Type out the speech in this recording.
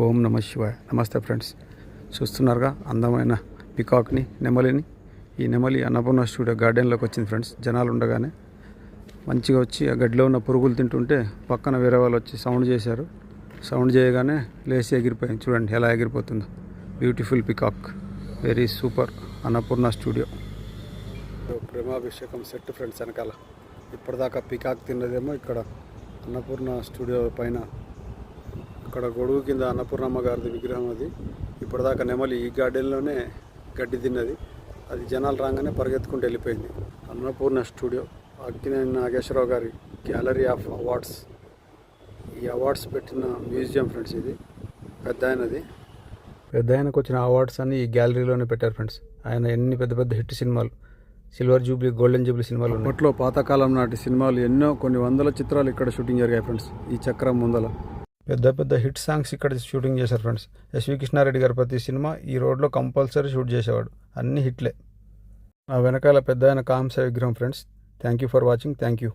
ఓం నమ శివాయ. నమస్తే ఫ్రెండ్స్, చూస్తున్నారుగా అందమైన పికాక్ని, నెమలిని. ఈ నెమలి అన్నపూర్ణ స్టూడియో గార్డెన్లోకి వచ్చింది ఫ్రెండ్స్. జనాలు ఉండగానే మంచిగా వచ్చి ఆ గడ్డిలో ఉన్న పురుగులు తింటుంటే పక్కన వేరే వాళ్ళు వచ్చి సౌండ్ చేశారు. సౌండ్ చేయగానే లేచి ఎగిరిపోయింది. చూడండి ఎలా ఎగిరిపోతుందో. Beautiful peacock, very super. Annapurna studio Premabhishekam set friends. వెనకాల ఇప్పటిదాకా పికాక్ తిన్నదేమో ఇక్కడ అన్నపూర్ణ స్టూడియో పైన, అక్కడ గొడుగు కింద అన్నపూర్ణమ్మ గారిది విగ్రహం. అది ఇప్పటిదాకా నెమలి ఈ గార్డెన్లోనే గడ్డి తిన్నది. అది జనాలు రాగానే పరిగెత్తుకుంటూ వెళ్ళిపోయింది. అన్నపూర్ణ స్టూడియో, అక్కినేని నాగేశ్వరరావు గారి గ్యాలరీ ఆఫ్ అవార్డ్స్. ఈ అవార్డ్స్ పెట్టిన మ్యూజియం ఫ్రెండ్స్. ఇది పెద్ద ఆయనకు వచ్చిన అవార్డ్స్ అన్ని ఈ గ్యాలరీలోనే పెట్టారు ఫ్రెండ్స్. ఆయన ఎన్ని పెద్ద పెద్ద హిట్ సినిమాలు, సిల్వర్ జూబ్లీ, గోల్డెన్ జూబ్లీ సినిమాలు, అప్పట్లో పాతకాలం నాటి సినిమాలు ఎన్నో, కొన్ని వందల చిత్రాలు ఇక్కడ షూటింగ్ జరిగాయి ఫ్రెండ్స్. ఈ చక్రం ముందల పెద్ద పెద్ద హిట్ సాంగ్స్ ఇక్కడ షూటింగ్ చేశారు ఫ్రెండ్స్. ఎస్వి కృష్ణారెడ్డి గారి ప్రతి సినిమా ఈ రోడ్లో కంపల్సరీ షూట్ చేసేవాడు. అన్ని హిట్లే. ఆ వెనకాల పెద్ద ఆయన కాంస విగ్రహం friends. Thank you for watching. Thank you.